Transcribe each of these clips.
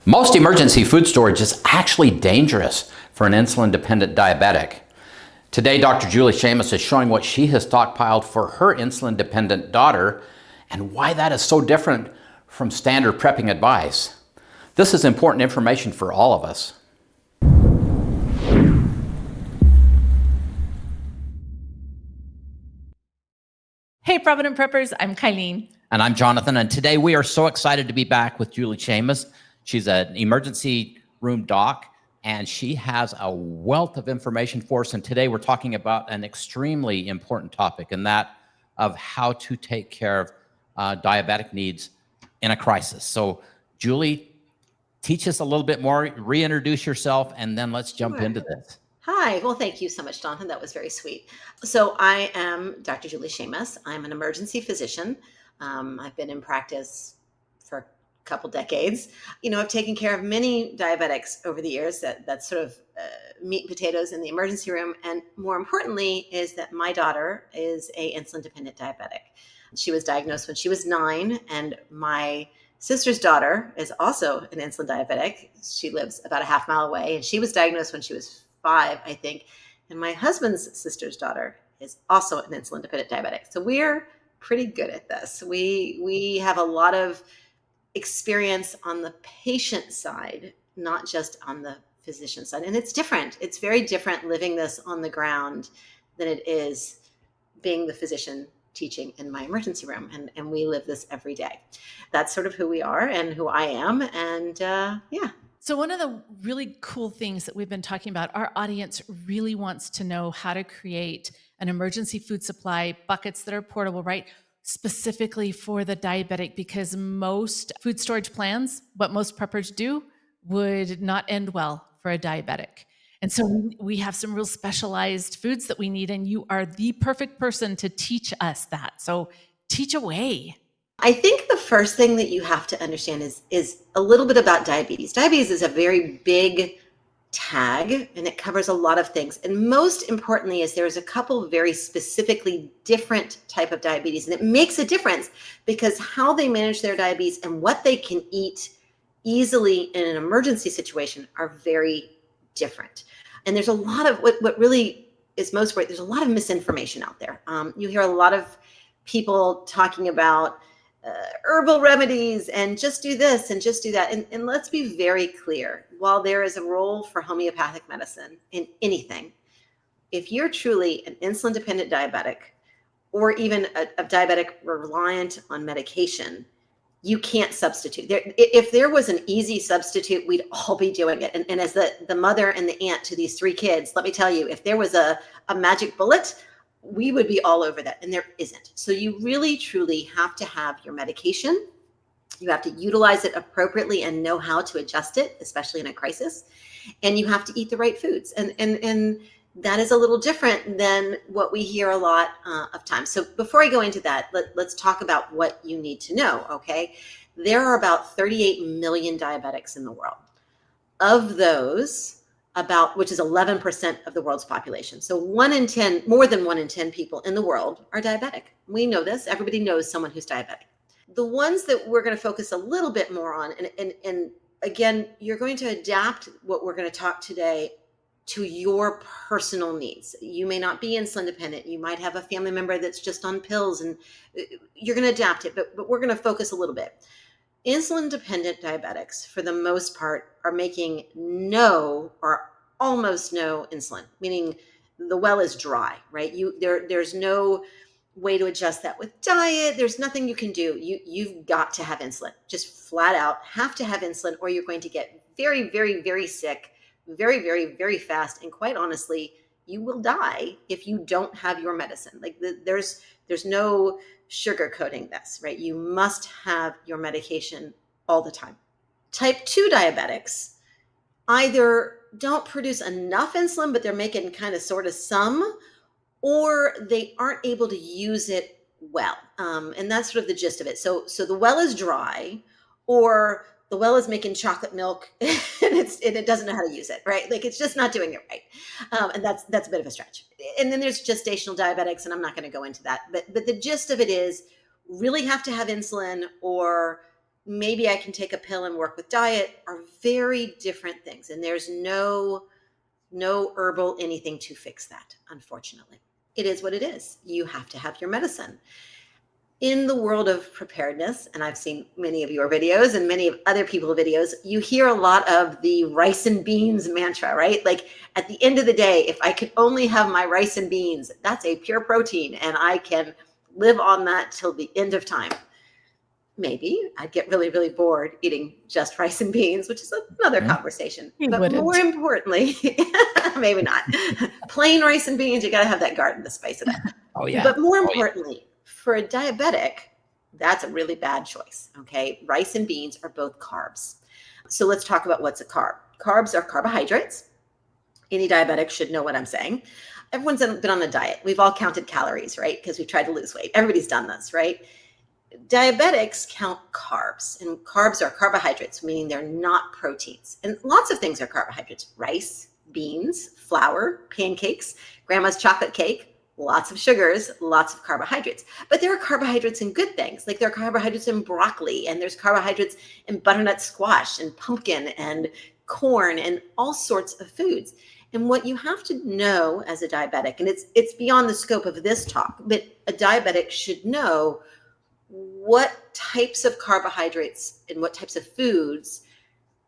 Most emergency food storage is actually dangerous for an insulin-dependent diabetic. Today, Dr. Julie SHAMAS'S is showing what she has stockpiled for her insulin-dependent daughter and why that is so different from standard prepping advice. This is important information for all of us. Hey, Provident Preppers, I'm Kylene. And I'm Jonathan, and today we are so excited to be back with Julie SHAMAS'S. She's an emergency room doc, and she has a wealth of information for us. And today we're talking about an extremely important topic, and that of how to take care of diabetic needs in a crisis. So, Julie, teach us a little bit more, reintroduce yourself, and then let's jump into this. Hi. Well, thank you so much, Jonathan. That was very sweet. So I am Dr. Julie SHAMAS'S. I'm an emergency physician. I've been in practice for a couple decades. I've taken care of many diabetics over the years. That's sort of meat and potatoes in the emergency room. And more importantly is that my daughter is a insulin-dependent diabetic. She was diagnosed when she was 9, and my sister's daughter is also an insulin diabetic. She lives about a half mile away, and she was diagnosed when she was 5, I think. And my husband's sister's daughter is also an insulin-dependent diabetic. So we're pretty good at this. We have a lot of experience on the patient side, not just on the physician side. And it's different. It's very different living this on the ground than it is being the physician teaching in my emergency room. And we live this every day. That's sort of who we are and who I am. And yeah. So one of the really cool things that we've been talking about, our audience really wants to know how to create an emergency food supply, buckets that are portable, right? Specifically for the diabetic, because most food storage plans, what most preppers do, would not end well for a diabetic. And so we have some real specialized foods that we need, and you are the perfect person to teach us that. So teach away. I think the first thing that you have to understand is a little bit about diabetes. Diabetes is a very big tag, and it covers a lot of things. And most importantly is there's a couple very specifically different type of diabetes, and it makes a difference because how they manage their diabetes and what they can eat easily in an emergency situation are very different. And there's a lot of what really is most worried. There's a lot of misinformation out there. You hear a lot of people talking about herbal remedies and just do this and just do that. And let's be very clear. While there is a role for homeopathic medicine in anything, if you're truly an insulin-dependent diabetic or even a diabetic reliant on medication, you can't substitute. If there was an easy substitute, we'd all be doing it. And as the mother and the aunt to these 3 kids, let me tell you, if there was a magic bullet, we would be all over that, and there isn't. So you really, truly have to have your medication. You have to utilize it appropriately and know how to adjust it, especially in a crisis. And you have to eat the right foods. And that is a little different than what we hear a lot of times. So before I go into that, let's talk about what you need to know, okay? There are about 38 million diabetics in the world. Of those, which is 11% of the world's population. So 1 in 10, more than 1 in 10 people in the world are diabetic. We know this. Everybody knows someone who's diabetic. The ones that we're going to focus a little bit more on, and again, you're going to adapt what we're going to talk today to your personal needs. You may not be insulin dependent. You might have a family member that's just on pills, and you're going to adapt it, but we're going to focus a little bit. Insulin-dependent diabetics, for the most part, are making no or almost no insulin, meaning the well is dry, right? There's no way to adjust that with diet. There's nothing you can do. You've got to have insulin, just flat out have to have insulin, or you're going to get very, very, very sick, very, very, very fast. And quite honestly, you will die if you don't have your medicine. Like there's no sugarcoating this, right? You must have your medication all the time. Type 2 diabetics either don't produce enough insulin, but they're making kind of sort of some, or they aren't able to use it well. And that's sort of the gist of it. So the well is dry, or the well is making chocolate milk and it doesn't know how to use it, right? Like it's just not doing it right. And that's a bit of a stretch. And then there's gestational diabetics, and I'm not going to go into that. But the gist of it is really have to have insulin, or maybe I can take a pill and work with diet are very different things. And there's no herbal anything to fix that, unfortunately. It is what it is. You have to have your medicine. In the world of preparedness, and I've seen many of your videos and many of other people's videos, you hear a lot of the rice and beans mantra, right? Like at the end of the day, if I could only have my rice and beans, that's a pure protein and I can live on that till the end of time. Maybe I'd get really, really bored eating just rice and beans, which is another conversation. But more importantly, maybe not. Plain rice and beans, you got to have that garden to spice it up. Oh, yeah. But more importantly, for a diabetic, that's a really bad choice, okay? Rice and beans are both carbs. So let's talk about what's a carb. Carbs are carbohydrates. Any diabetic should know what I'm saying. Everyone's been on a diet. We've all counted calories, right? Because we've tried to lose weight. Everybody's done this, right? Diabetics count carbs, and carbs are carbohydrates, meaning they're not proteins. And lots of things are carbohydrates: rice, beans, flour, pancakes, grandma's chocolate cake, lots of sugars, lots of carbohydrates. But there are carbohydrates in good things. Like there are carbohydrates in broccoli, and there's carbohydrates in butternut squash and pumpkin and corn and all sorts of foods. And what you have to know as a diabetic, and it's beyond the scope of this talk, but a diabetic should know what types of carbohydrates and what types of foods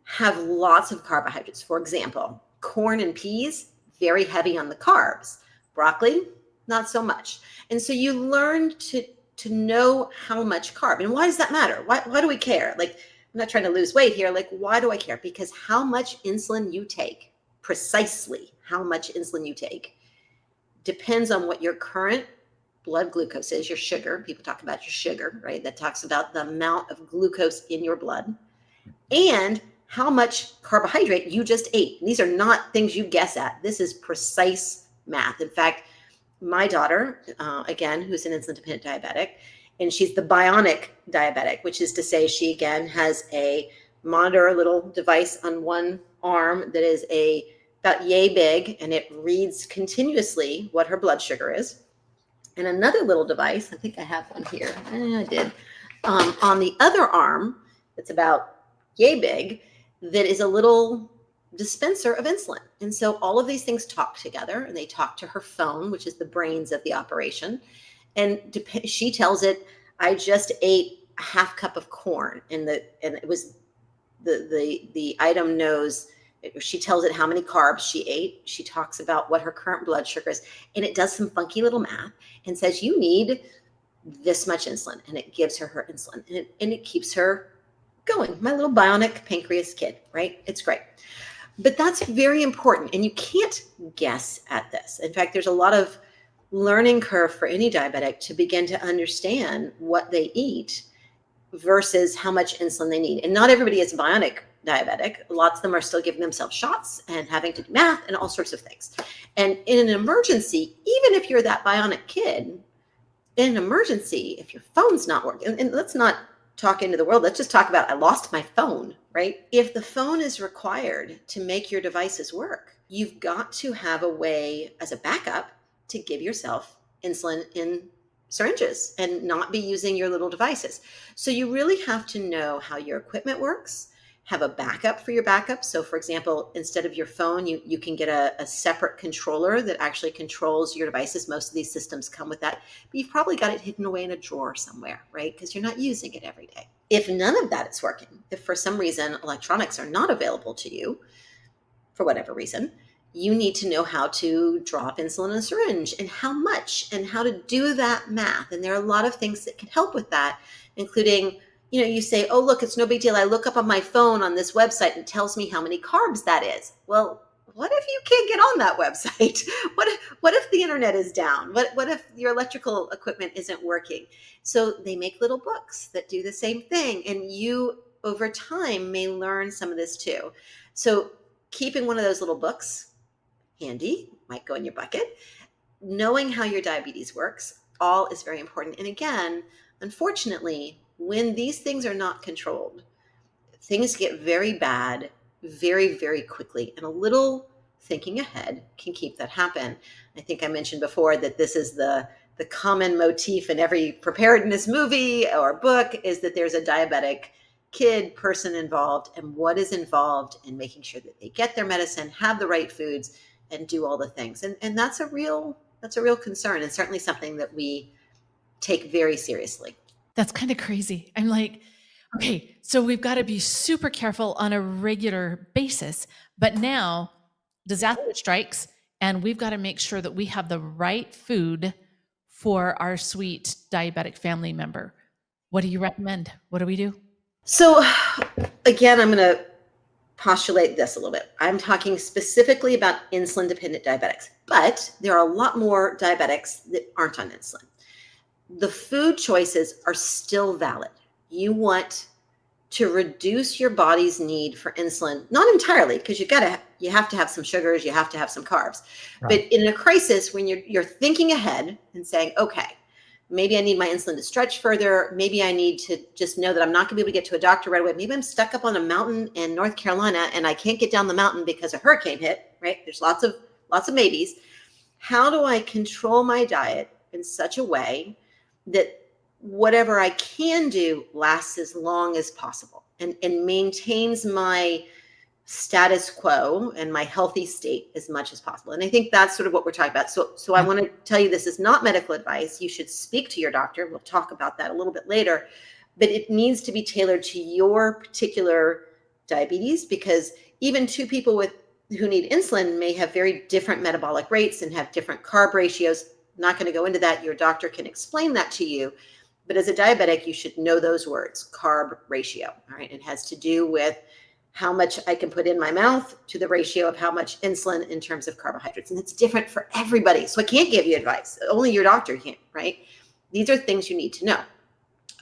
have lots of carbohydrates. For example, corn and peas, very heavy on the carbs. Broccoli, not so much. And so you learn to know how much carb. And why does that matter? Why do we care? Like, I'm not trying to lose weight here. Like, why do I care? Because how much insulin you take, precisely how much insulin you take, depends on what your current blood glucose is, your sugar. People talk about your sugar, right? That talks about the amount of glucose in your blood and how much carbohydrate you just ate. And these are not things you guess at. This is precise math. In fact, my daughter, again, who's an insulin-dependent diabetic, and she's the bionic diabetic, which is to say she, again, has a monitor, a little device on one arm that is about yay big, and it reads continuously what her blood sugar is. And another little device, I think I have one here. I did. On the other arm, that's about yay big, that is a little dispenser of insulin. And so all of these things talk together, and they talk to her phone, which is the brains of the operation. And she tells it, I just ate a half cup of corn, and it was the item knows. She tells it how many carbs she ate. She talks about what her current blood sugar is, and it does some funky little math and says, you need this much insulin, and it gives her insulin, and it keeps her going. My little bionic pancreas kid, right? It's great. But that's very important, and you can't guess at this. In fact, there's a lot of learning curve for any diabetic to begin to understand what they eat versus how much insulin they need. And not everybody is bionic diabetic. Lots of them are still giving themselves shots and having to do math and all sorts of things. And in an emergency, even if you're that bionic kid, in an emergency, if your phone's not working, and let's not talk into the world, let's just talk about, I lost my phone, right? If the phone is required to make your devices work, you've got to have a way as a backup to give yourself insulin in syringes and not be using your little devices. So you really have to know how your equipment works, have a backup for your backup. So for example, instead of your phone, you can get a separate controller that actually controls your devices. Most of these systems come with that, but you've probably got it hidden away in a drawer somewhere, right? Because you're not using it every day. If none of that is working, if for some reason electronics are not available to you, for whatever reason, you need to know how to drop insulin in a syringe and how much and how to do that math. And there are a lot of things that can help with that, including, you say, oh, look, it's no big deal. I look up on my phone on this website and it tells me how many carbs that is. Well, what if you can't get on that website? What if the internet is down? What if your electrical equipment isn't working? So they make little books that do the same thing. And you, over time, may learn some of this too. So keeping one of those little books handy, might go in your bucket. Knowing how your diabetes works, all is very important. And again, unfortunately, when these things are not controlled, things get very bad very, very quickly. And a little thinking ahead can keep that happen. I think I mentioned before that this is the common motif in every preparedness movie or book, is that there's a diabetic kid, person involved, and what is involved in making sure that they get their medicine, have the right foods, and do all the things. And that's a real concern, and certainly something that we take very seriously. That's kind of crazy. I'm like, okay, so we've got to be super careful on a regular basis. But now disaster strikes, and we've got to make sure that we have the right food for our sweet diabetic family member. What do you recommend? What do we do? So again, I'm going to postulate this a little bit. I'm talking specifically about insulin-dependent diabetics, but there are a lot more diabetics that aren't on insulin. The food choices are still valid. You want to reduce your body's need for insulin, not entirely, because you have to have some sugars, you have to have some carbs. Right. But in a crisis, when you're thinking ahead and saying, okay, maybe I need my insulin to stretch further. Maybe I need to just know that I'm not going to be able to get to a doctor right away. Maybe I'm stuck up on a mountain in North Carolina and I can't get down the mountain because a hurricane hit, right? There's lots of maybes. How do I control my diet in such a way that whatever I can do lasts as long as possible and maintains my status quo and my healthy state as much as possible? And I think that's sort of what we're talking about. So I want to tell you, this is not medical advice. You should speak to your doctor. We'll talk about that a little bit later, but it needs to be tailored to your particular diabetes, because even two people who need insulin may have very different metabolic rates and have different carb ratios. Not going to go into that. Your doctor can explain that to you. But as a diabetic, you should know those words, carb ratio. All right. It has to do with how much I can put in my mouth to the ratio of how much insulin in terms of carbohydrates. And it's different for everybody. So I can't give you advice. Only your doctor can, right? These are things you need to know.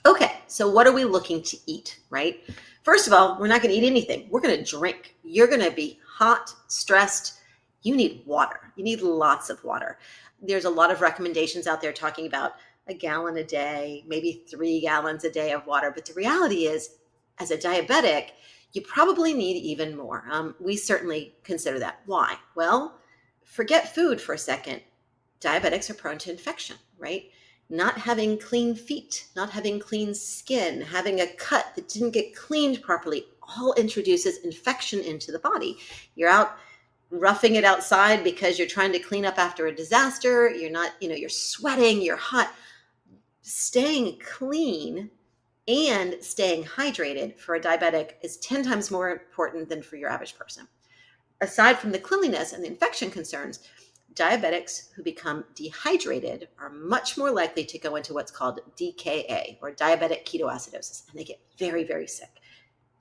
Okay, so what are we looking to eat, right? First of all, we're not going to eat anything. We're going to drink. You're going to be hot, stressed. You need water. You need lots of water. There's a lot of recommendations out there talking about a gallon a day, maybe 3 gallons a day of water. But the reality is, as a diabetic, you probably need even more. We certainly consider that. Why? Well, forget food for a second. Diabetics are prone to infection, right? Not having clean feet, not having clean skin, having a cut that didn't get cleaned properly, all introduces infection into the body. You're out roughing it outside because you're trying to clean up after a disaster. You're not, you're sweating, you're hot. Staying clean and staying hydrated for a diabetic is 10 times more important than for your average person. Aside from the cleanliness and the infection concerns, diabetics who become dehydrated are much more likely to go into what's called DKA, or diabetic ketoacidosis, and they get very, very sick.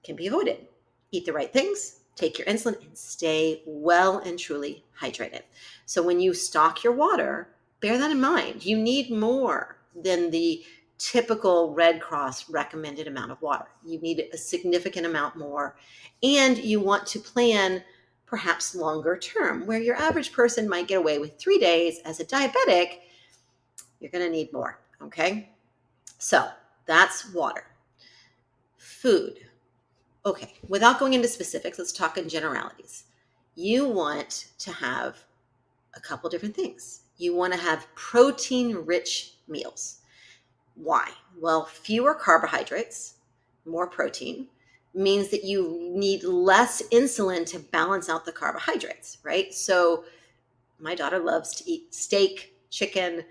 It can be avoided. Eat the right things, take your insulin, and stay well and truly hydrated. So when you stock your water, bear that in mind. You need more than the typical Red Cross recommended amount of water. You need a significant amount more, and you want to plan perhaps longer term, where your average person might get away with 3 days. As a diabetic, you're going to need more. Okay. So that's water. Food. Okay. Without going into specifics, let's talk in generalities. You want to have a couple different things. You want to have protein-rich meals. Why? Well, fewer carbohydrates, more protein, means that you need less insulin to balance out the carbohydrates, right? So my daughter loves to eat steak, chicken,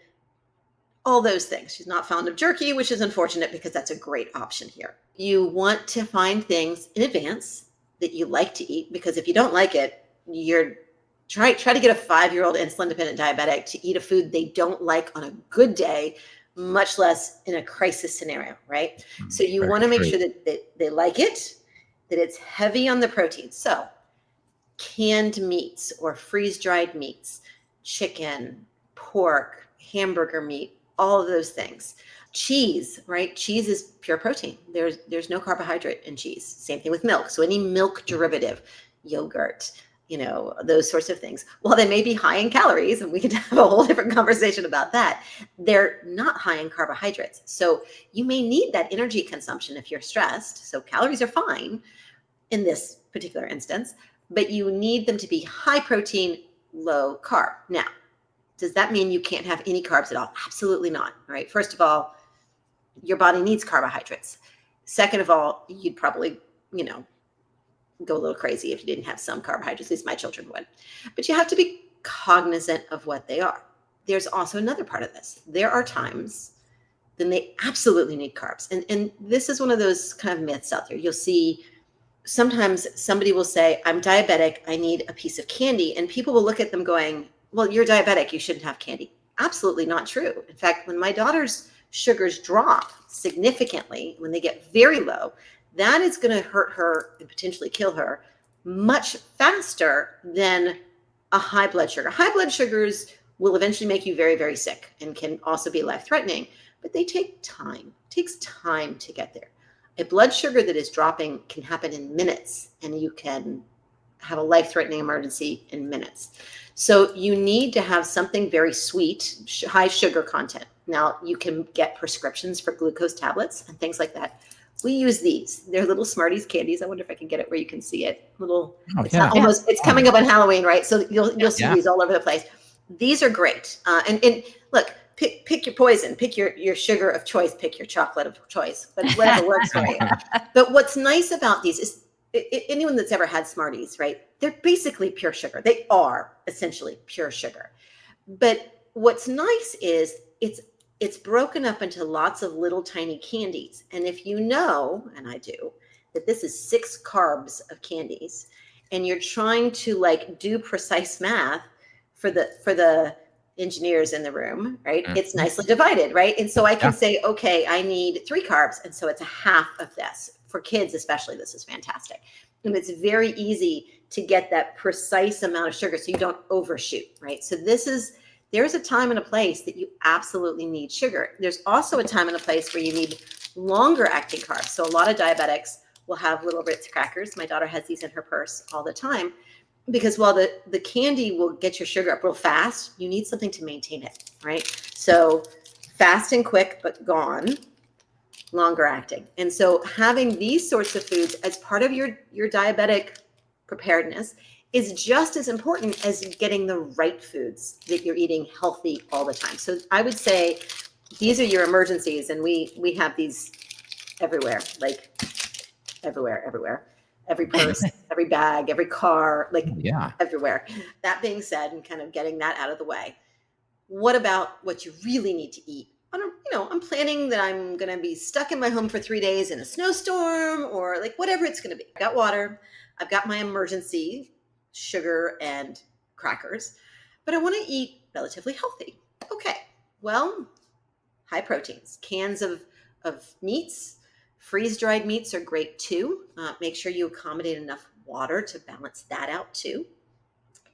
all those things. She's not fond of jerky, which is unfortunate because that's a great option here. You want to find things in advance that you like to eat, because if you don't like it, you're try to get a 5-year-old insulin-dependent diabetic to eat a food they don't like on a good day, much less in a crisis scenario, right? So you want to make sure that they like it, that it's heavy on the protein. So canned meats or freeze-dried meats, chicken, pork, hamburger meat, all of those things. Cheese, right? Cheese is pure protein. There's no carbohydrate in cheese. Same thing with milk. So any milk derivative, yogurt, those sorts of things. While they may be high in calories, and we could have a whole different conversation about that, they're not high in carbohydrates. So you may need that energy consumption if you're stressed. So calories are fine in this particular instance, but you need them to be high protein, low carb. Now, does that mean you can't have any carbs at all? Absolutely not. All right. First of all, your body needs carbohydrates. Second of all, you'd probably, go a little crazy if you didn't have some carbohydrates. At least my children would. But you have to be cognizant of what they are. There's also another part of this. There are times then they absolutely need carbs. And this is one of those kind of myths out there. You'll see sometimes somebody will say, I'm diabetic, I need a piece of candy. And people will look at them going, well, you're diabetic, you shouldn't have candy. Absolutely not true. In fact, when my daughter's sugars drop significantly, when they get very low, that is going to hurt her and potentially kill her much faster than a high blood sugar. High blood sugars will eventually make you very, very sick and can also be life-threatening, but they take time. It takes time to get there. A blood sugar that is dropping can happen in minutes, and you can have a life-threatening emergency in minutes. So you need to have something very sweet, high sugar content. Now, you can get prescriptions for glucose tablets and things like that. We use these. They're little Smarties candies. I wonder if I can get it where you can see it. It's coming up on Halloween, right? So you'll see these all over the place. These are great. And look, pick your poison, pick your sugar of choice, pick your chocolate of choice, but whatever works for you. But what's nice about these is anyone that's ever had Smarties, right? They're basically pure sugar. They are essentially pure sugar. But what's nice is it's broken up into lots of little tiny candies. And if you know, and I do, that this is 6 carbs of candies, and you're trying to do precise math for the engineers in the room, right? Mm-hmm. It's nicely divided, right? And so I can say, okay, I need 3 carbs. And so it's a half of this. For kids especially, this is fantastic. And it's very easy to get that precise amount of sugar so you don't overshoot, right? So there's a time and a place that you absolutely need sugar. There's also a time and a place where you need longer acting carbs. So a lot of diabetics will have little Ritz crackers. My daughter has these in her purse all the time, because while the candy will get your sugar up real fast, you need something to maintain it, right? So fast and quick, but gone, longer acting. And so having these sorts of foods as part of your diabetic preparedness is just as important as getting the right foods that you're eating healthy all the time. So I would say these are your emergencies, and we have these everywhere, everywhere. Every purse, every bag, every car, everywhere. That being said, and kind of getting that out of the way, what about what you really need to eat? I'm planning that I'm going to be stuck in my home for 3 days in a snowstorm, or whatever it's going to be. I've got water. I've got my emergency sugar and crackers, but I want to eat relatively healthy. Okay, well, high proteins, cans of meats. Freeze-dried meats are great too. Make sure you accommodate enough water to balance that out too.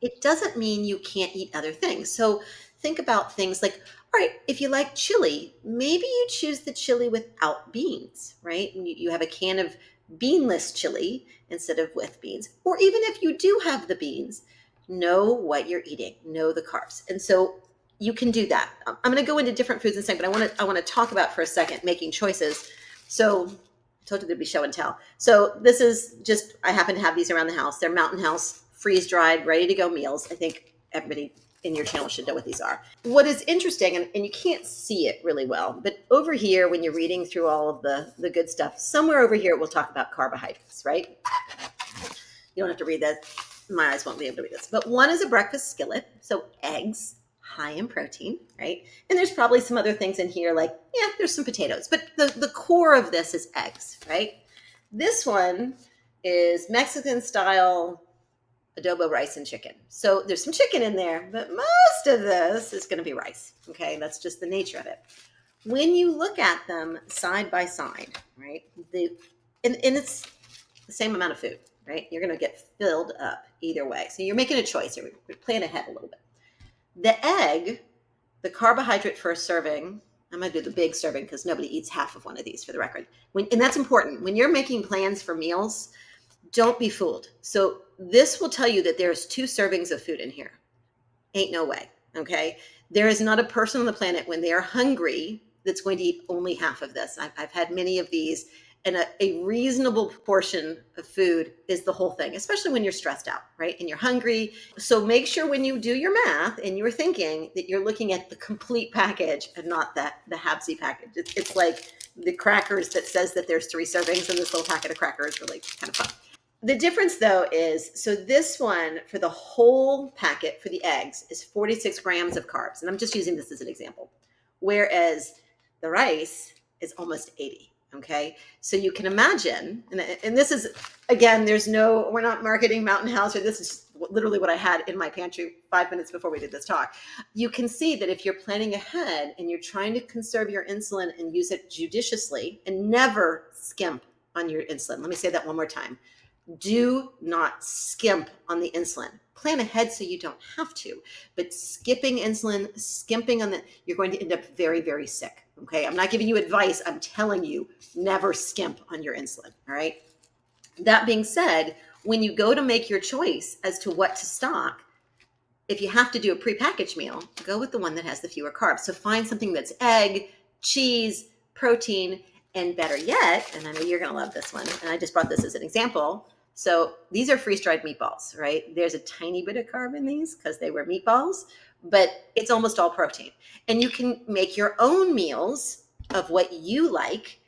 It doesn't mean you can't eat other things. So think about things like, all right, if you like chili, maybe you choose the chili without beans, right? You have a can of beanless chili instead of with beans. Or even if you do have the beans, know what you're eating, know the carbs. And so you can do that. I'm going to go into different foods in a second, but I want to talk about for a second making choices. So I told you there'd be show and tell. So this is just, I happen to have these around the house. They're Mountain House, freeze-dried, ready-to-go meals. I think everybody in your channel should know what these are. What is interesting, and you can't see it really well, but over here, when you're reading through all of the good stuff, somewhere over here, we'll talk about carbohydrates, right? You don't have to read that. My eyes won't be able to read this. But one is a breakfast skillet, so eggs, high in protein, right? And there's probably some other things in here there's some potatoes, but the core of this is eggs, right? This one is Mexican style adobo rice and chicken. So there's some chicken in there, but most of this is going to be rice, okay? That's just the nature of it. When you look at them side by side, right? And it's the same amount of food, right? You're going to get filled up either way. So you're making a choice here. We plan ahead a little bit. The egg, the carbohydrate for a serving, I'm going to do the big serving because nobody eats half of one of these, for the record. And that's important. When you're making plans for meals, don't be fooled. So this will tell you that there's 2 servings of food in here. Ain't no way, okay? There is not a person on the planet when they are hungry that's going to eat only half of this. I've had many of these, And a reasonable portion of food is the whole thing, especially when you're stressed out, right? And you're hungry. So make sure when you do your math and you're thinking that you're looking at the complete package and not the Habsy package. It's like the crackers that says that there's 3 servings in this little packet of crackers, really kind of fun. The difference though is, so this one for the whole packet for the eggs is 46 grams of carbs. And I'm just using this as an example. Whereas the rice is almost 80. Okay. So you can imagine, and this is, again, we're not marketing Mountain House, or this is literally what I had in my pantry 5 minutes before we did this talk. You can see that if you're planning ahead and you're trying to conserve your insulin and use it judiciously and never skimp on your insulin. Let me say that one more time. Do not skimp on the insulin. Plan ahead so you don't have to. But skipping insulin, skimping on you're going to end up very, very sick. Okay. I'm not giving you advice. I'm telling you, never skimp on your insulin. All right. That being said, when you go to make your choice as to what to stock, if you have to do a prepackaged meal, go with the one that has the fewer carbs. So find something that's egg, cheese, protein, and better yet, and I know you're going to love this one, and I just brought this as an example. So these are freeze-dried meatballs, right? There's a tiny bit of carb in these because they were meatballs, but it's almost all protein. And you can make your own meals of what you like,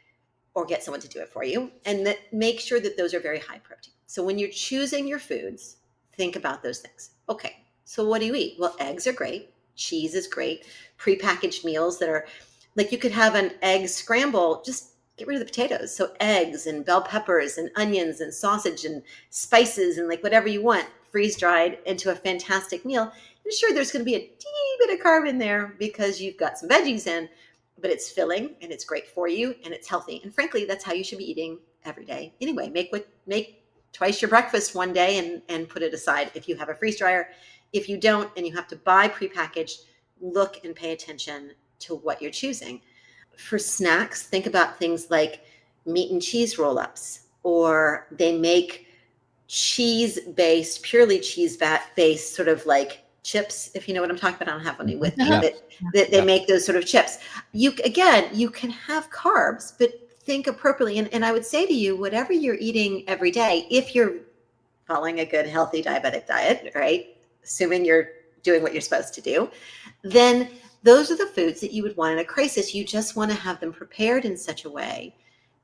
or get someone to do it for you, and make sure that those are very high protein. So when you're choosing your foods, think about those things. Okay, so what do you eat? Well, eggs are great. Cheese is great. Prepackaged meals that are, like you could have an egg scramble, just get rid of the potatoes. So eggs and bell peppers and onions and sausage and spices and like whatever you want, freeze dried into a fantastic meal. And sure, there's going to be a teeny bit of carb in there because you've got some veggies in, but it's filling and it's great for you and it's healthy. And frankly, that's how you should be eating every day. Anyway, make twice your breakfast one day and put it aside if you have a freeze dryer. If you don't and you have to buy prepackaged, look and pay attention to what you're choosing. For snacks, think about things like meat and cheese roll-ups, or they make cheese-based, purely cheese-based sort of like chips, if you know what I'm talking about. I don't have any with me, but they make those sort of chips. You can have carbs, but think appropriately. And I would say to you, whatever you're eating every day, if you're following a good, healthy diabetic diet, right, assuming you're doing what you're supposed to do, then those are the foods that you would want in a crisis. You just want to have them prepared in such a way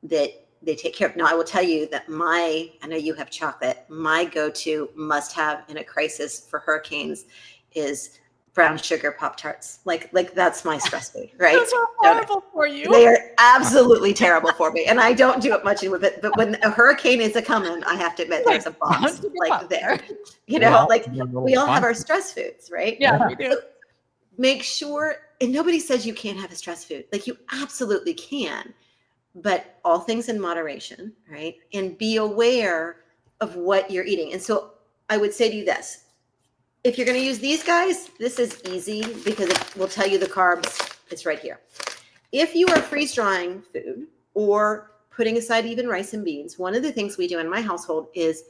that they take care of. Now, I will tell you that I know you have chocolate. My go-to must-have in a crisis for hurricanes is brown sugar Pop-Tarts. Like that's my stress food, right? Those are horrible for you. They are absolutely terrible for me. And I don't do it much with it. But when a hurricane is a-coming, I have to admit there's a box like there. You know, like we all have our stress foods, right? Yeah, we do. So make sure, and nobody says you can't have a stress food. Like you absolutely can, but all things in moderation, right? And be aware of what you're eating. And so I would say to you this, if you're going to use these guys, this is easy because it will tell you the carbs. It's right here. If you are freeze drying food or putting aside even rice and beans, one of the things we do in my household is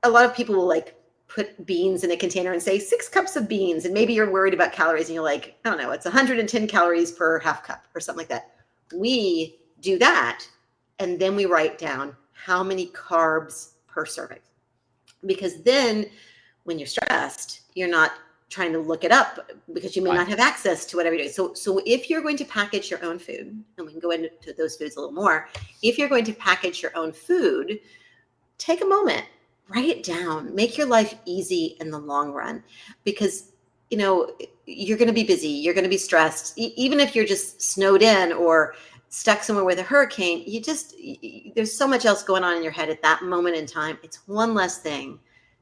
a lot of people will like put beans in a container and say 6 cups of beans. And maybe you're worried about calories and you're like, I don't know, it's 110 calories per half cup or something like that. We do that. And then we write down how many carbs per serving. Because then when you're stressed, you're not trying to look it up because you may not have access to whatever you're doing. So if you're going to package your own food, and we can go into those foods a little more, if you're going to package your own food, take a moment, write it down, make your life easy in the long run, because you know you're going to be busy, you're going to be stressed, even if you're just snowed in or stuck somewhere with a hurricane. There's so much else going on in your head at that moment in time. It's one less thing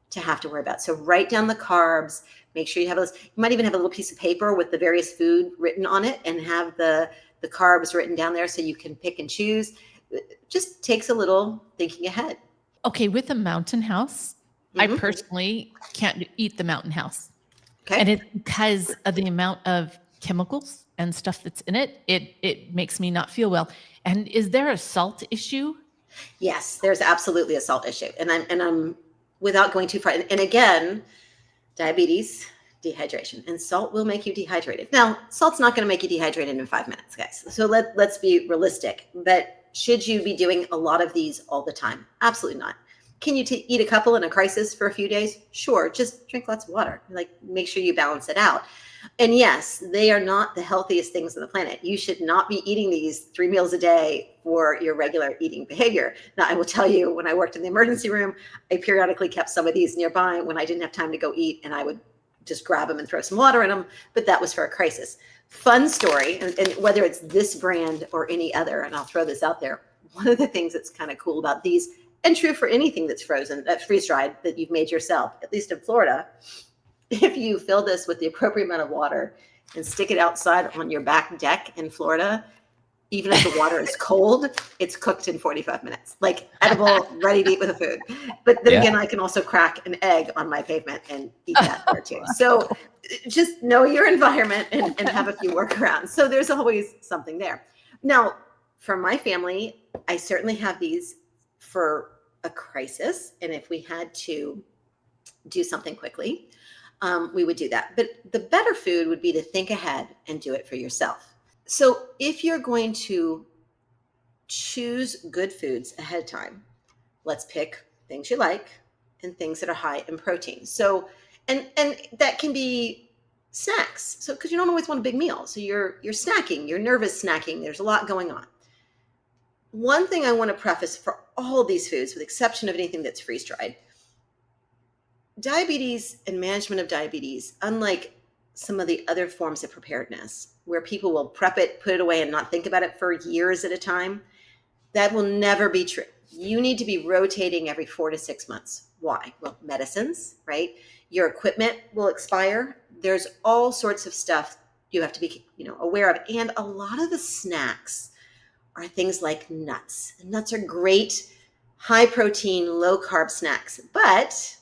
to have to worry about. So write down the carbs, make sure you have those. You might even have a little piece of paper with the various food written on it and have the carbs written down there so you can pick and choose. It just takes a little thinking ahead. Okay, with the Mountain House, I personally can't eat the Mountain House. Okay. And it's because of the amount of chemicals and stuff that's in it. It makes me not feel well. And is there a salt issue? Yes, there's absolutely a salt issue. And I'm without going too far. And again, diabetes, dehydration, and salt will make you dehydrated. Now, salt's not going to make you dehydrated in 5 minutes, guys. So let's be realistic. But should you be doing a lot of these all the time? Absolutely not. Can you eat a couple in a crisis for a few days? Sure. Just drink lots of water. Like, make sure you balance it out. And yes, they are not the healthiest things on the planet. You should not be eating these 3 meals a day for your regular eating behavior. Now, I will tell you, when I worked in the emergency room, I periodically kept some of these nearby when I didn't have time to go eat, and I would just grab them and throw some water in them. But that was for a crisis. Fun story, and whether it's this brand or any other, and I'll throw this out there. One of the things that's kind of cool about these, and true for anything that's frozen, that's freeze-dried, that you've made yourself, at least in Florida, if you fill this with the appropriate amount of water and stick it outside on your back deck in Florida, even if the water is cold, it's cooked in 45 minutes, like edible, ready to eat with the food. But then again, I can also crack an egg on my pavement and eat that there too. So just know your environment and have a few workarounds. So there's always something there. Now, for my family, I certainly have these for a crisis. And if we had to do something quickly, we would do that. But the better food would be to think ahead and do it for yourself. So if you're going to choose good foods ahead of time, let's pick things you like and things that are high in protein. So, and that can be snacks. So, because you don't always want a big meal. So you're snacking, you're nervous snacking. There's a lot going on. One thing I want to preface for all of these foods, with the exception of anything that's freeze-dried, diabetes and management of diabetes, unlike some of the other forms of preparedness, where people will prep it, put it away, and not think about it for years at a time, that will never be true. You need to be rotating every 4 to 6 months. Why? Well, medicines, right? Your equipment will expire. There's all sorts of stuff you have to be, aware of. And a lot of the snacks are things like nuts. And nuts are great, high protein, low carb snacks, but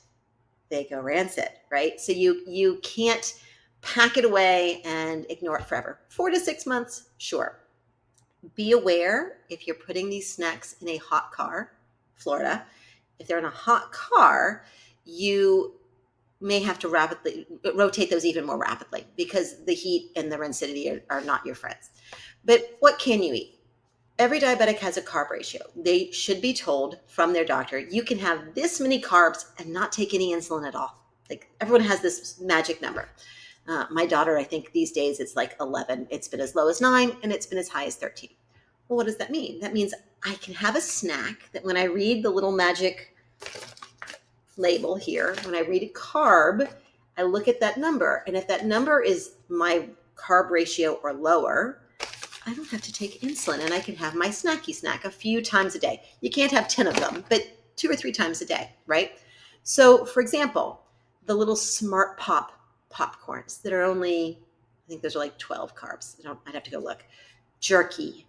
they go rancid, right? So you can't pack it away and ignore it forever. 4 to 6 months, sure. Be aware if you're putting these snacks in a hot car, Florida, if they're in a hot car, you may have to rapidly rotate those even more rapidly, because the heat and the rancidity are not your friends. But what can you eat? Every diabetic has a carb ratio. They should be told from their doctor, you can have this many carbs and not take any insulin at all. Like, everyone has this magic number. My daughter, I think these days it's like 11. It's been as low as 9 and it's been as high as 13. Well, what does that mean? That means I can have a snack that when I read the little magic label here, when I read a carb, I look at that number. And if that number is my carb ratio or lower, I don't have to take insulin, and I can have my snacky snack a few times a day. You can't have 10 of them, but 2 or 3 times a day, right? So, for example, the little Smart Pop popcorns that are only, I think those are like 12 carbs. I'd have to go look. Jerky's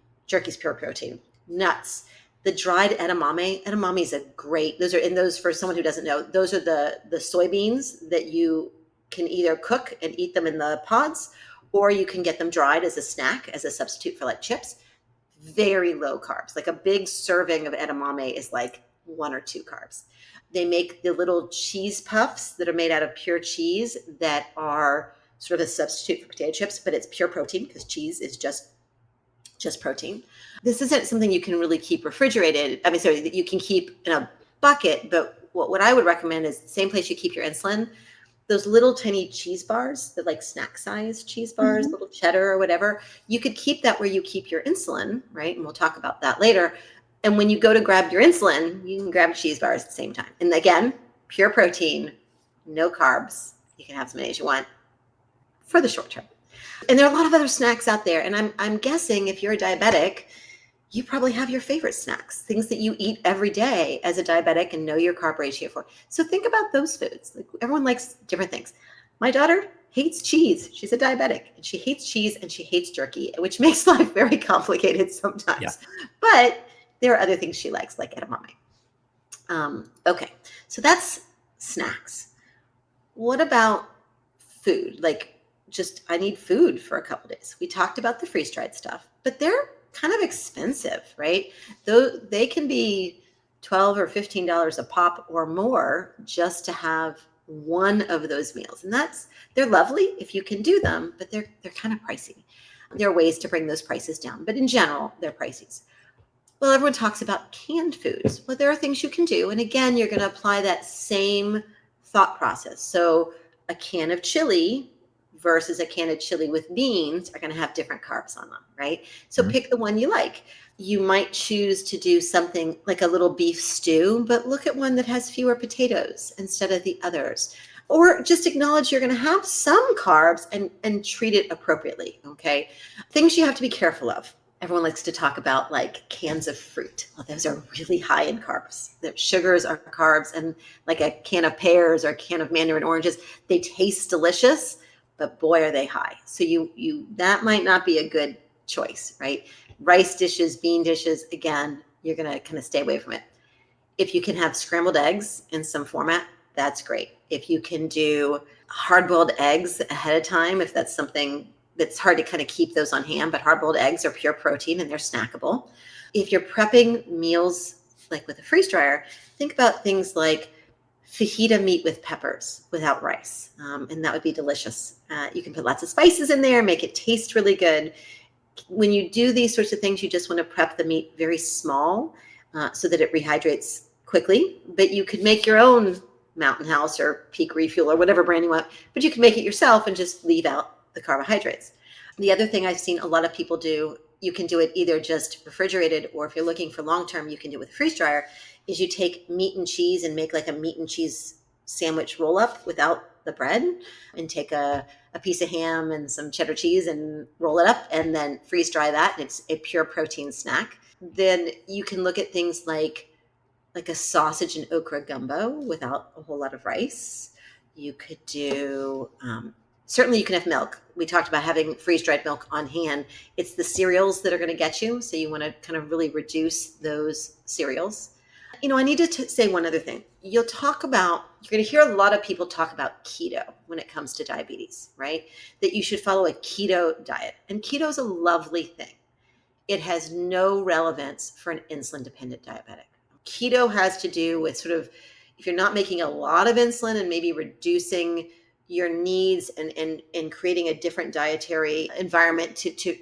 pure protein. Nuts. The dried edamame. Edamame is a great, those for someone who doesn't know, those are the soybeans that you can either cook and eat them in the pods, or you can get them dried as a snack, as a substitute for like chips. Very low carbs. Like a big serving of edamame is like 1 or 2 carbs. They make the little cheese puffs that are made out of pure cheese that are sort of a substitute for potato chips, but it's pure protein because cheese is just protein. This isn't something you can really keep refrigerated. That you can keep in a bucket, but what I would recommend is the same place you keep your insulin, those little tiny cheese bars, they're like snack size cheese bars, little cheddar or whatever. You could keep that where you keep your insulin, right? And we'll talk about that later. And when you go to grab your insulin, you can grab cheese bars at the same time. And again, pure protein, no carbs. You can have as many as you want for the short term. And there are a lot of other snacks out there. And I'm guessing if you're a diabetic, you probably have your favorite snacks, things that you eat every day as a diabetic and know your carb ratio for. So think about those foods. Like, everyone likes different things. My daughter hates cheese. She's a diabetic, and she hates cheese and she hates jerky, which makes life very complicated sometimes. Yeah. But there are other things she likes, like edamame. Okay, so that's snacks. What about food? Like, just, I need food for a couple days. We talked about the freeze-dried stuff, but they're kind of expensive, right? Though they can be $12 or $15 a pop or more just to have one of those meals. And they're lovely if you can do them, but they're kind of pricey. There are ways to bring those prices down, but in general, they're pricey. Well, everyone talks about canned foods. Well, there are things you can do. And again, you're going to apply that same thought process. So a can of chili versus a can of chili with beans are going to have different carbs on them, right? So pick the one you like. You might choose to do something like a little beef stew, but look at one that has fewer potatoes instead of the others. Or just acknowledge you're going to have some carbs and treat it appropriately, okay? Things you have to be careful of. Everyone likes to talk about like cans of fruit. Well, those are really high in carbs. The sugars are carbs, and like a can of pears or a can of mandarin oranges, they taste delicious, but boy, are they high. So you that might not be a good choice, right? Rice dishes, bean dishes, again, you're going to kind of stay away from it. If you can have scrambled eggs in some format, that's great. If you can do hard-boiled eggs ahead of time, if that's something that's hard to kind of keep those on hand, but hard-boiled eggs are pure protein and they're snackable. If you're prepping meals like with a freeze dryer, think about things like fajita meat with peppers without rice, and that would be delicious. You can put lots of spices in there, make it taste really good. When you do these sorts of things, you just want to prep the meat very small so that it rehydrates quickly, but you could make your own Mountain House or Peak Refuel or whatever brand you want, but you can make it yourself and just leave out the carbohydrates. The other thing I've seen a lot of people do, you can do it either just refrigerated, or if you're looking for long-term, you can do it with a freeze dryer, is you take meat and cheese and make like a meat and cheese sandwich roll up without the bread, and take a piece of ham and some cheddar cheese and roll it up and then freeze dry that. And it's a pure protein snack. Then you can look at things like a sausage and okra gumbo without a whole lot of rice. You could do, certainly you can have milk. We talked about having freeze-dried milk on hand. It's the cereals that are going to get you. So you want to kind of really reduce those cereals. You know, I need to say one other thing. You're going to hear a lot of people talk about keto when it comes to diabetes, right? That you should follow a keto diet. And keto is a lovely thing. It has no relevance for an insulin-dependent diabetic. Keto has to do with sort of, if you're not making a lot of insulin and maybe reducing your needs and creating a different dietary environment to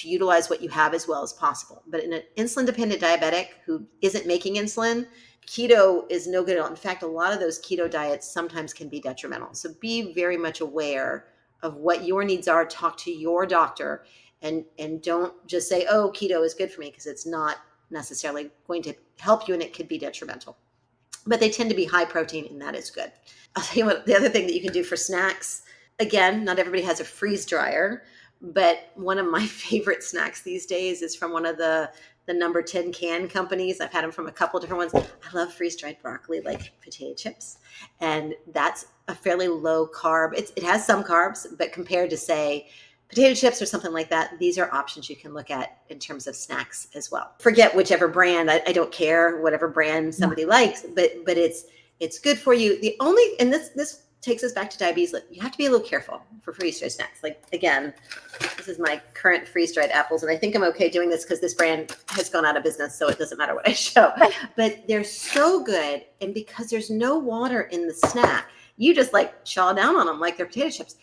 utilize what you have as well as possible. But in an insulin-dependent diabetic who isn't making insulin, keto is no good at all. In fact, a lot of those keto diets sometimes can be detrimental. So be very much aware of what your needs are. Talk to your doctor and don't just say, oh, keto is good for me, because it's not necessarily going to help you and it could be detrimental. But they tend to be high protein, and that is good. I'll tell you what, the other thing that you can do for snacks, again, not everybody has a freeze dryer, but one of my favorite snacks these days is from one of the number 10 can companies. I've had them from a couple different ones. I love freeze-dried broccoli, like potato chips. And that's a fairly low carb. It has some carbs, but compared to, say, potato chips or something like that, these are options you can look at in terms of snacks as well. Forget whichever brand. I don't care, whatever brand somebody likes, but it's good for you. And this takes us back to diabetes. You have to be a little careful for freeze-dried snacks. Like, again, this is my current freeze-dried apples, and I think I'm okay doing this because this brand has gone out of business, so it doesn't matter what I show. But they're so good, and because there's no water in the snack, you just like chaw down on them like they're potato chips.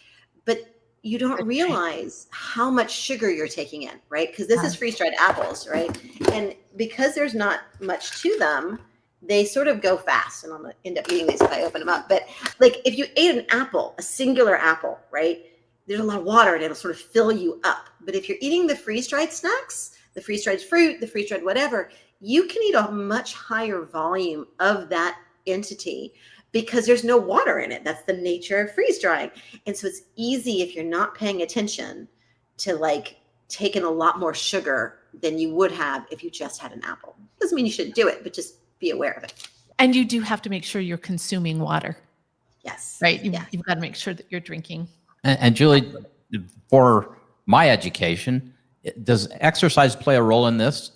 But you don't realize how much sugar you're taking in, right? Because this is freeze-dried apples, right? And because there's not much to them, they sort of go fast. And I'm going to end up eating these if I open them up. But like if you ate an apple, a singular apple, right? There's a lot of water and it'll sort of fill you up. But if you're eating the freeze-dried snacks, the freeze-dried fruit, the freeze-dried whatever, you can eat a much higher volume of that entity, because there's no water in it. That's the nature of freeze drying. And so it's easy, if you're not paying attention, to like take in a lot more sugar than you would have if you just had an apple. Doesn't mean you shouldn't do it, but just be aware of it. And you do have to make sure you're consuming water. Yes. Right? You've got to make sure that you're drinking. And Julie, for my education, does exercise play a role in this?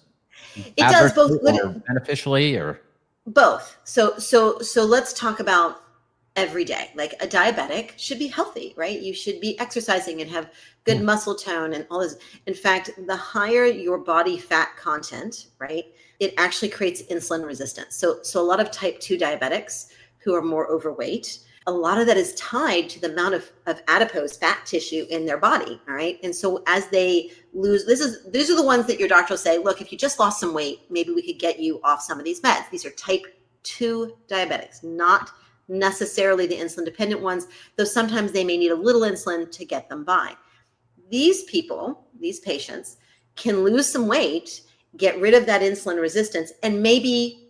It does, both or beneficially, or both. So let's talk about every day. Like a diabetic should be healthy, right? You should be exercising and have good muscle tone and all this. In fact, the higher your body fat content, right, it actually creates insulin resistance. So a lot of type 2 diabetics who are more overweight, A lot of that is tied to the amount of adipose fat tissue in their body. All right. And so as they lose, these are the ones that your doctor will say, look, if you just lost some weight, maybe we could get you off some of these meds. These are type 2 diabetics, not necessarily the insulin dependent ones, though sometimes they may need a little insulin to get them by. These people, these patients, can lose some weight, get rid of that insulin resistance, and maybe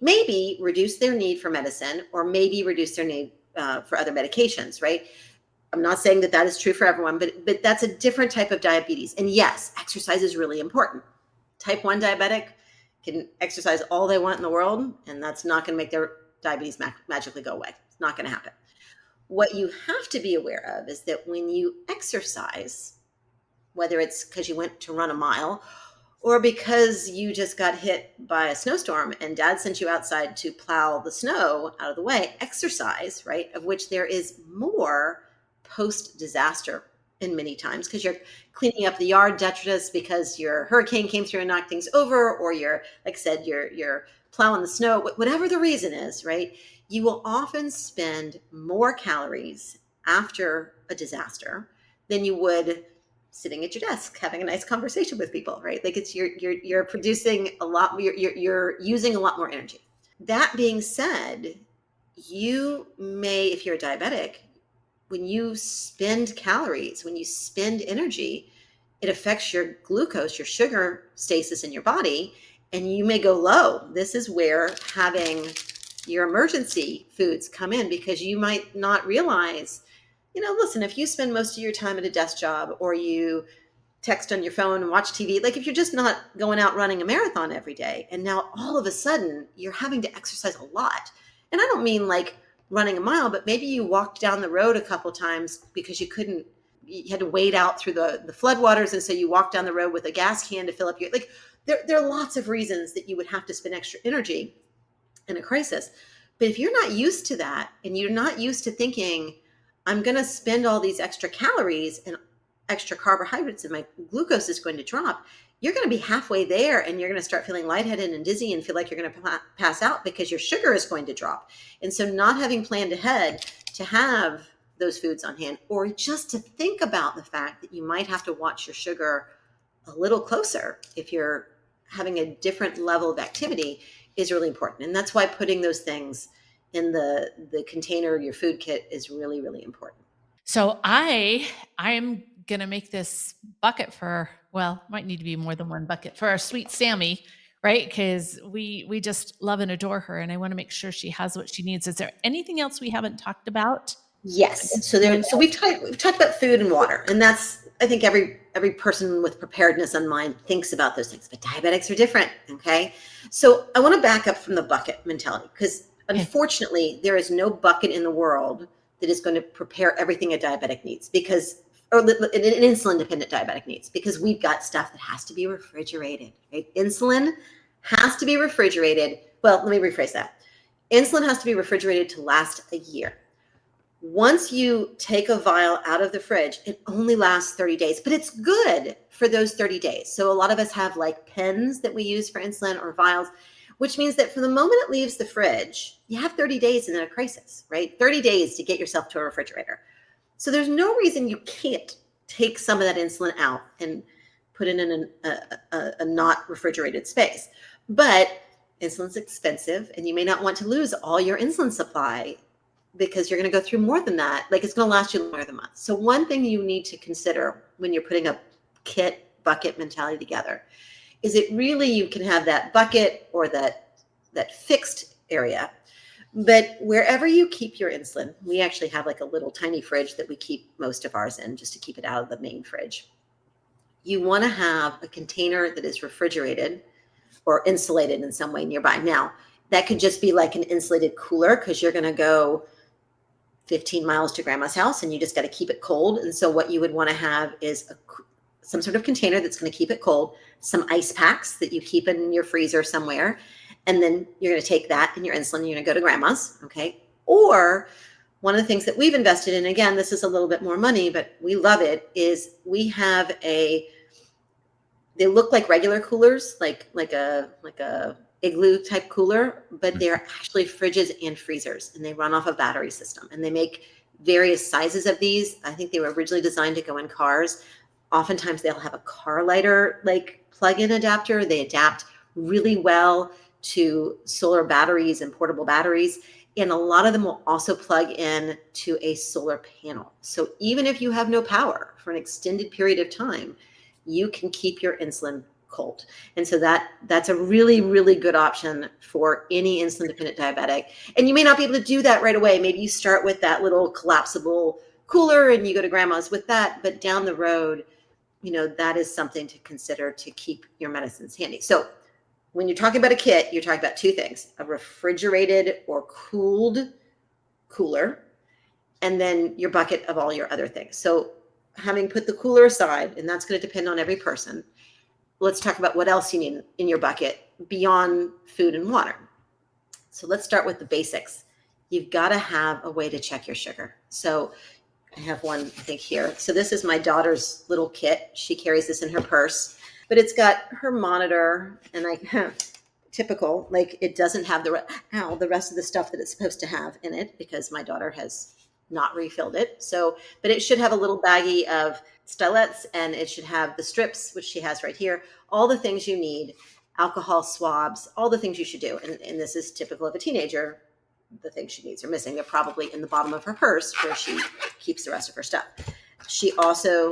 reduce their need for medicine, or maybe reduce their need for other medications, right? I'm not saying that is true for everyone, but that's a different type of diabetes. And yes, exercise is really important. Type 1 diabetic can exercise all they want in the world, and that's not going to make their diabetes magically go away. It's not going to happen. What you have to be aware of is that when you exercise, whether it's because you went to run a mile or because you just got hit by a snowstorm and dad sent you outside to plow the snow out of the way, exercise, right, of which there is more post-disaster in many times, because you're cleaning up the yard detritus because your hurricane came through and knocked things over, or you're, like I said, you're plowing the snow, whatever the reason is, right? You will often spend more calories after a disaster than you would sitting at your desk having a nice conversation with people, right? Like it's you're producing a lot, you're using a lot more energy. That being said, you may, if you're a diabetic, when you spend calories, when you spend energy, it affects your glucose, your sugar stasis in your body, and you may go low. This is where having your emergency foods come in, because you might not realize, listen, if you spend most of your time at a desk job, or you text on your phone and watch TV, like if you're just not going out running a marathon every day, and now all of a sudden you're having to exercise a lot. And I don't mean like running a mile, but maybe you walked down the road a couple times because you had to wade out through the floodwaters. And so you walked down the road with a gas can to fill up your, like there are lots of reasons that you would have to spend extra energy in a crisis. But if you're not used to that, and you're not used to thinking, I'm going to spend all these extra calories and extra carbohydrates and my glucose is going to drop, you're going to be halfway there and you're going to start feeling lightheaded and dizzy and feel like you're going to pass out because your sugar is going to drop. And so not having planned ahead to have those foods on hand, or just to think about the fact that you might have to watch your sugar a little closer if you're having a different level of activity, is really important. And that's why putting those things in the container, your food kit, is really, really important. So I'm going to make this bucket might need to be more than one bucket for our sweet Sammy, right? Because we just love and adore her, and I want to make sure she has what she needs. Is there anything else we haven't talked about? Yes. So we've talked about food and water, and that's, I think every person with preparedness on mind thinks about those things, but diabetics are different. Okay. So I want to back up from the bucket mentality, because unfortunately there is no bucket in the world that is going to prepare everything a diabetic needs, or an insulin dependent diabetic needs, because we've got stuff that has to be refrigerated, right? Insulin has to be refrigerated. Well, let me rephrase that. Insulin has to be refrigerated to last a year. Once you take a vial out of the fridge, it only lasts 30 days, but it's good for those 30 days. So a lot of us have like pens that we use for insulin, or vials, which means that from the moment it leaves the fridge, you have 30 days in a crisis, right? 30 days to get yourself to a refrigerator. So there's no reason you can't take some of that insulin out and put it in a not refrigerated space. But insulin's expensive, and you may not want to lose all your insulin supply, because you're going to go through more than that. Like it's going to last you longer than a month. So one thing you need to consider when you're putting a kit bucket mentality together is you can have that bucket or that fixed area, but wherever you keep your insulin, we actually have like a little tiny fridge that we keep most of ours in, just to keep it out of the main fridge. You want to have a container that is refrigerated or insulated in some way nearby. Now, that could just be like an insulated cooler, because you're going to go 15 miles to grandma's house and you just got to keep it cold. And so what you would want to have is some sort of container that's going to keep it cold, some ice packs that you keep in your freezer somewhere. And then you're going to take that and your insulin, you're going to go to grandma's. Okay. Or one of the things that we've invested in, again, this is a little bit more money, but we love it, is we have they look like regular coolers, like a igloo type cooler, but they're actually fridges and freezers, and they run off a battery system, and they make various sizes of these. I think they were originally designed to go in cars. Oftentimes they'll have a car lighter like plug-in adapter. They adapt really well to solar batteries and portable batteries. And a lot of them will also plug in to a solar panel. So even if you have no power for an extended period of time, you can keep your insulin cold. And so that's a really, really good option for any insulin dependent diabetic. And you may not be able to do that right away. Maybe you start with that little collapsible cooler and you go to grandma's with that, but down the road, that is something to consider to keep your medicines handy. So when you're talking about a kit, you're talking about two things: a refrigerated or cooled cooler, and then your bucket of all your other things. So having put the cooler aside, and that's going to depend on every person, let's talk about what else you need in your bucket beyond food and water. So let's start with the basics. You've got to have a way to check your sugar. So I have one, I think, here. So this is my daughter's little kit. She carries this in her purse, but it's got her monitor, and typical, like it doesn't have the rest of the stuff that it's supposed to have in it because my daughter has not refilled it. So, but it should have a little baggie of stylettes, and it should have the strips, which she has right here, all the things you need, alcohol swabs, all the things you should do. And this is typical of a teenager. The things she needs are missing. They're probably in the bottom of her purse where she keeps the rest of her stuff. She also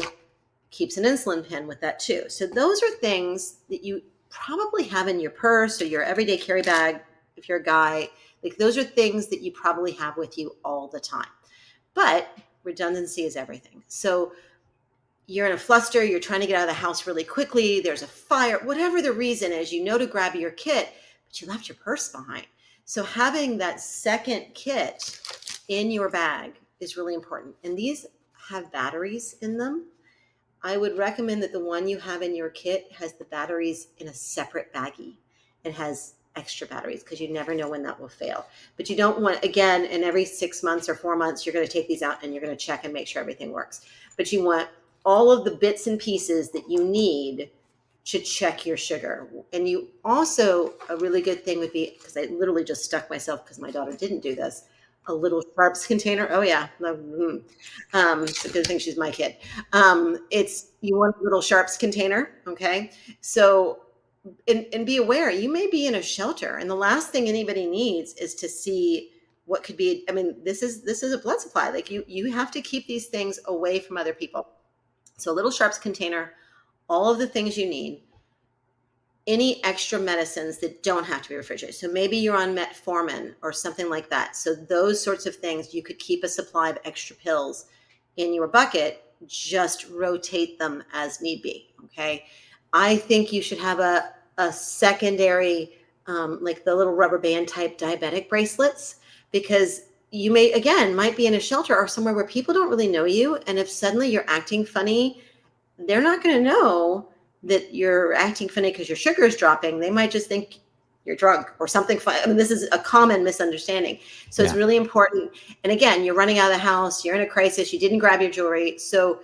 keeps an insulin pen with that too. So those are things that you probably have in your purse or your everyday carry bag. If you're a guy, like those are things that you probably have with you all the time. But redundancy is everything. So you're in a fluster, you're trying to get out of the house really quickly, there's a fire, whatever the reason is, to grab your kit, but you left your purse behind. So having that second kit in your bag is really important. And these have batteries in them. I would recommend that the one you have in your kit has the batteries in a separate baggie and has extra batteries, because you never know when that will fail. But you don't want, again, in every 6 months or 4 months, you're going to take these out and you're going to check and make sure everything works. But you want all of the bits and pieces that you need to check your sugar. And you also, a really good thing would be, because I literally just stuck myself because my daughter didn't do this, a little SHARPS container. Oh yeah. It's a good thing she's my kid. You want a little SHARPS container. Okay. So, and be aware, you may be in a shelter, and the last thing anybody needs is to see what could be, this is a blood supply. Like you have to keep these things away from other people. So a little SHARPS container, all of the things you need, any extra medicines that don't have to be refrigerated. So maybe you're on metformin or something like that. So those sorts of things, you could keep a supply of extra pills in your bucket, just rotate them as need be. Okay. I think you should have a secondary, like the little rubber band type diabetic bracelets, because you might be in a shelter or somewhere where people don't really know you. And if suddenly you're acting funny, they're not going to know that you're acting funny because your sugar is dropping. They might just think you're drunk or something fun. This is a common misunderstanding. So It's really important. And again, you're running out of the house, you're in a crisis, you didn't grab your jewelry. So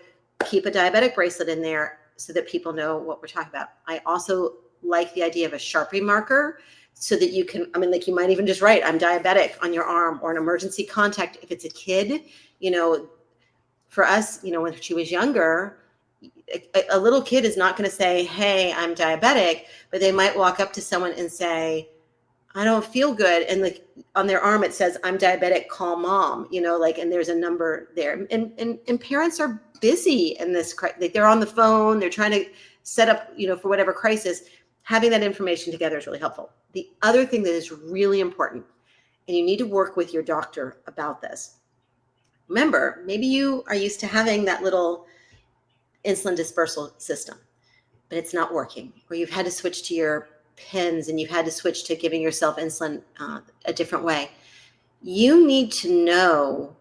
keep a diabetic bracelet in there so that people know what we're talking about. I also like the idea of a Sharpie marker so that you can, you might even just write, I'm diabetic on your arm, or an emergency contact. If it's a kid, for us, when she was younger, a little kid is not going to say, hey, I'm diabetic, but they might walk up to someone and say, I don't feel good. And on their arm, it says, I'm diabetic, call mom, and there's a number there. And parents are busy in this, they're on the phone, they're trying to set up, for whatever crisis. Having that information together is really helpful. The other thing that is really important, and you need to work with your doctor about this. Remember, maybe you are used to having that little insulin dispersal system, but it's not working, or you've had to switch to your pens and you've had to switch to giving yourself insulin a different way. You need to know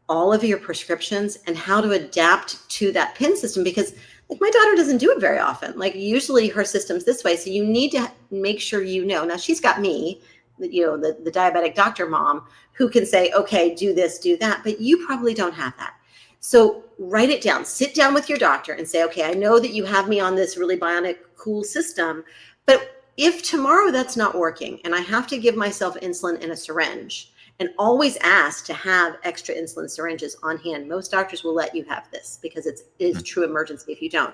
all of your prescriptions and how to adapt to that pen system, because my daughter doesn't do it very often. Usually her system's this way. So you need to make sure now she's got me, the diabetic doctor mom, who can say, okay, do this, do that, but you probably don't have that. So write it down, sit down with your doctor and say, okay, I know that you have me on this really bionic, cool system, but if tomorrow that's not working and I have to give myself insulin in a syringe, and always ask to have extra insulin syringes on hand. Most doctors will let you have this because it is true emergency if you don't.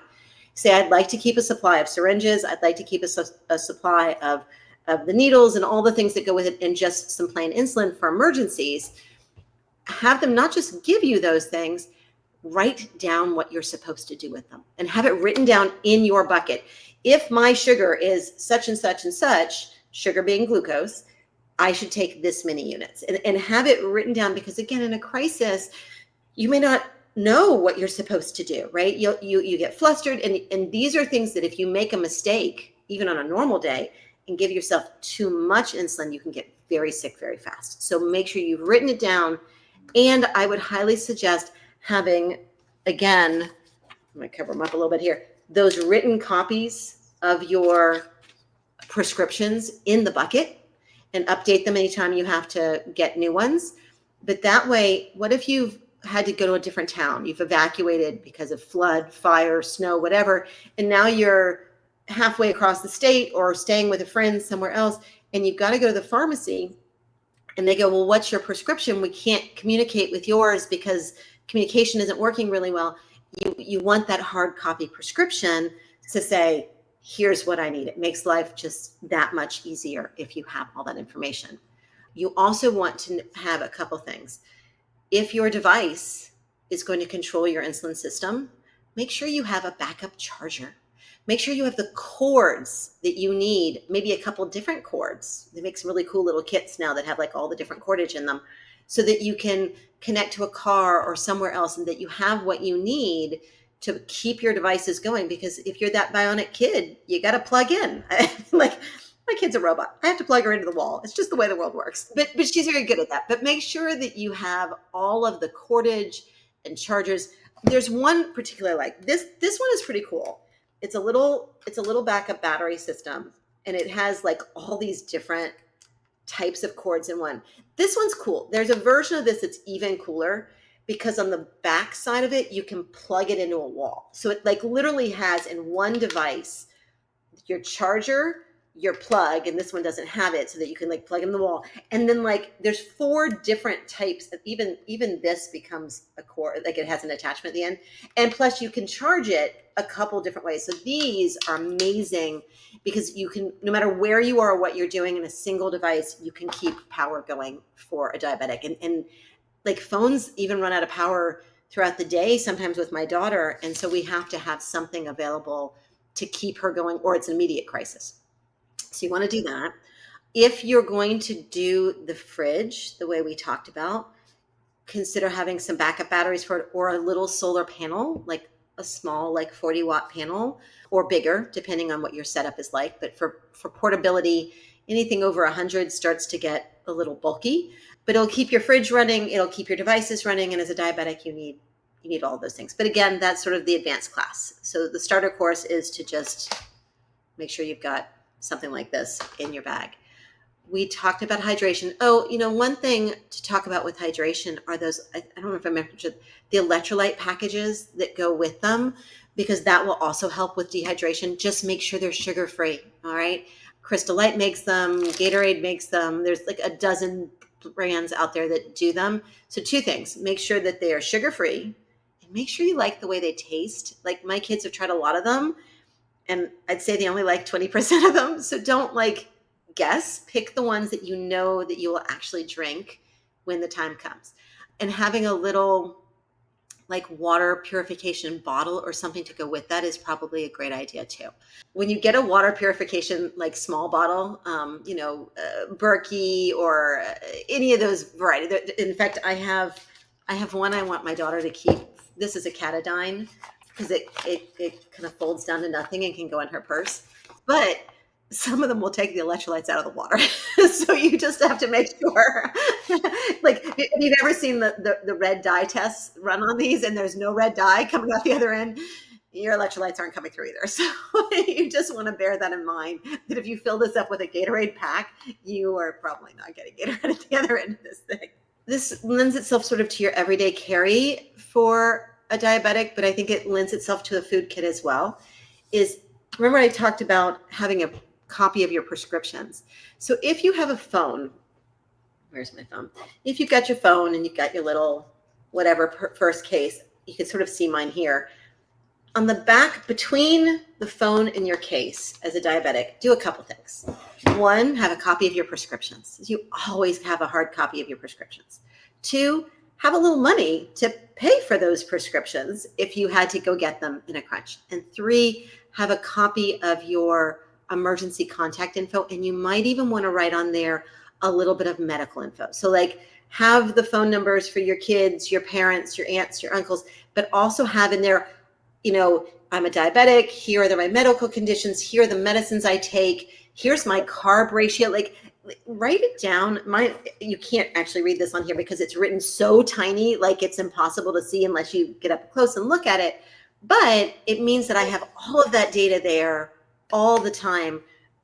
Say, I'd like to keep a supply of syringes. I'd like to keep a supply of the needles and all the things that go with it, and just some plain insulin for emergencies. Have them not just give you those things, write down what you're supposed to do with them and have it written down in your bucket. If my sugar is such and such and such, sugar being glucose, I should take this many units, and have it written down, because again, in a crisis, you may not know what you're supposed to do, right? You get flustered, and these are things that if you make a mistake, even on a normal day, and give yourself too much insulin, you can get very sick very fast. So make sure you've written it down. And I would highly suggest having, again, I'm going to cover them up a little bit here, those written copies of your prescriptions in the bucket, and update them anytime you have to get new ones. But that way, what if you've had to go to a different town? You've evacuated because of flood, fire, snow, whatever, and now you're halfway across the state or staying with a friend somewhere else, and you've got to go to the pharmacy, and they go, well, what's your prescription? We can't communicate with yours because communication isn't working really well. You want that hard copy prescription to say, here's what I need. It makes life just that much easier if you have all that information. You also want to have a couple things. If your device is going to control your insulin system, make sure you have a backup charger. Make sure you have the cords that you need, maybe a couple different cords. They make some really cool little kits now that have like all the different cordage in them, so that you can connect to a car or somewhere else, and that you have what you need to keep your devices going. Because if you're that bionic kid, you got to plug in. Like, my kid's a robot. I have to plug her into the wall. It's just the way the world works. But she's very good at that. But make sure that you have all of the cordage and chargers. There's one particular, like this one is pretty cool. It's a little backup battery system, and it has like all these different types of cords in one. This one's cool. There's a version of this that's even cooler, because on the back side of it, you can plug it into a wall. So it like literally has in one device your charger, your plug, and this one doesn't have it, so that you can like plug in the wall. And then like there's 4 different types of, even this becomes a cord, like it has an attachment at the end. And plus you can charge it a couple different ways. So these are amazing, because you can, no matter where you are or what you're doing, in a single device, you can keep power going for a diabetic. And like phones even run out of power throughout the day, sometimes with my daughter. And so we have to have something available to keep her going, or it's an immediate crisis. So you want to do that. If you're going to do the fridge the way we talked about, consider having some backup batteries for it, or a little solar panel, like a small, like 40-watt panel, or bigger, depending on what your setup is like. But for portability, anything over 100 starts to get a little bulky. But it'll keep your fridge running, it'll keep your devices running, and as a diabetic, you need all those things. But again, that's sort of the advanced class. So the starter course is to just make sure you've got something like this in your bag. We talked about hydration. Oh, one thing to talk about with hydration are those, I don't know if I mentioned, the electrolyte packages that go with them, because that will also help with dehydration. Just make sure they're sugar-free, all right? Crystal Light makes them, Gatorade makes them. There's like a dozen brands out there that do them. So 2 things, make sure that they are sugar-free, and make sure you like the way they taste. Like, my kids have tried a lot of them, and I'd say they only like 20% of them. So don't guess, pick the ones that you know that you will actually drink when the time comes. And having a little water purification bottle or something to go with that is probably a great idea too. When you get a water purification small bottle, Berkey or any of those variety. In fact, I have one I want my daughter to keep. This is a Catadine, because it kind of folds down to nothing and can go in her purse. But some of them will take the electrolytes out of the water. So you just have to make sure. If you've ever seen the red dye tests run on these, and there's no red dye coming out the other end, your electrolytes aren't coming through either. So you just want to bear that in mind, that if you fill this up with a Gatorade pack, you are probably not getting Gatorade at the other end of this thing. This lends itself sort of to your everyday carry for a diabetic, but I think it lends itself to a food kit as well. Remember I talked about having a copy of your prescriptions. So if you have a phone, where's my phone? If you've got your phone and you've got your little whatever first case, you can sort of see mine here. On the back between the phone and your case as a diabetic, do a couple things. One, have a copy of your prescriptions. You always have a hard copy of your prescriptions. Two, have a little money to pay for those prescriptions if you had to go get them in a crunch. And three, have a copy of your emergency contact info. And you might even want to write on there a little bit of medical info. So like have the phone numbers for your kids, your parents, your aunts, your uncles, but also have in there, you know, I'm a diabetic. Here are my medical conditions. Here are the medicines I take. Here's my carb ratio. Like, write it down. You can't actually read this on here because it's written so tiny, like it's impossible to see unless you get up close and look at it. But it means that I have all of that data there all the time,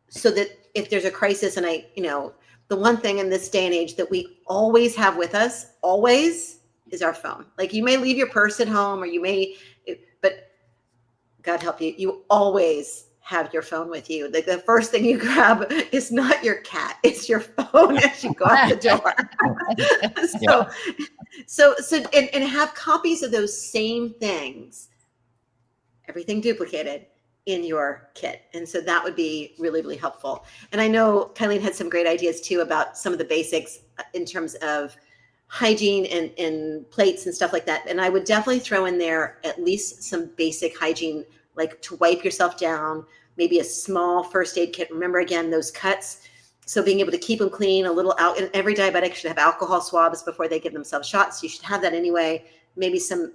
so that if there's a crisis, and the one thing in this day and age that we always have with us, always, is our phone. Like you may leave your purse at home, or but God help you, you always have your phone with you. Like the first thing you grab is not your cat, it's your phone as you go out the door. So have copies of those same things, everything duplicated, in your kit. And so that would be really, really helpful. And I know Kylene had some great ideas too about some of the basics in terms of hygiene and plates and stuff like that. And I would definitely throw in there at least some basic hygiene, like to wipe yourself down, maybe a small first aid kit. Remember, again, those cuts. So being able to keep them clean, and every diabetic should have alcohol swabs before they give themselves shots. You should have that anyway. Maybe some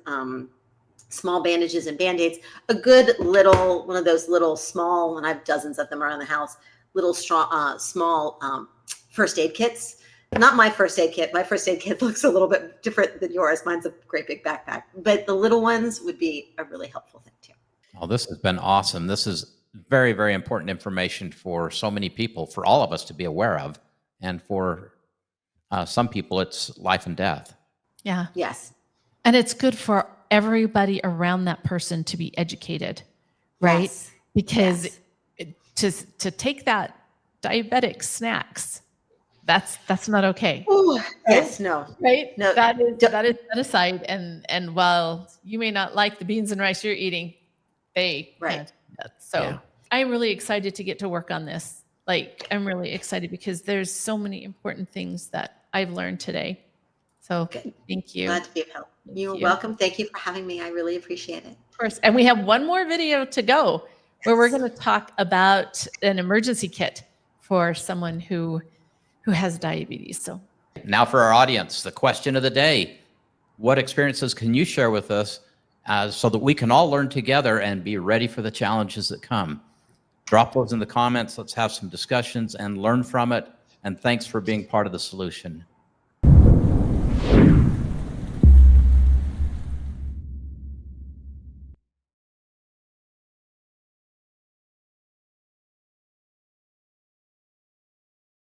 small bandages and Band-Aids, a good little, one of those little small, and I have dozens of them around the house, little small first aid kits. Not my first aid kit. My first aid kit looks a little bit different than yours. Mine's a great big backpack, but the little ones would be a really helpful thing too. Well, this has been awesome. This is very, very important information for so many people, for all of us to be aware of. And for some people, it's life and death. Yeah. Yes. And it's good for everybody around that person to be educated, right? Yes. Because to take that diabetic snacks, that's not okay. Ooh, yes, no. Right? No. That is set aside. And while you may not like the beans and rice you're eating, they Right. can't do that. So Yeah. I'm really excited to get to work on this. Like, I'm really excited because there's so many important things that I've learned today. So Good. thank you. Glad to be of help. You're you. welcome. Thank you for having me. I really appreciate it. Of course. And we have one more video to go where we're going to talk about an emergency kit for someone who has diabetes. So Now for our audience, the question of the day: what experiences can you share with us so that we can all learn together and be ready for the challenges that come? Drop those in the comments. Let's have some discussions and learn from it. And thanks for being part of the solution.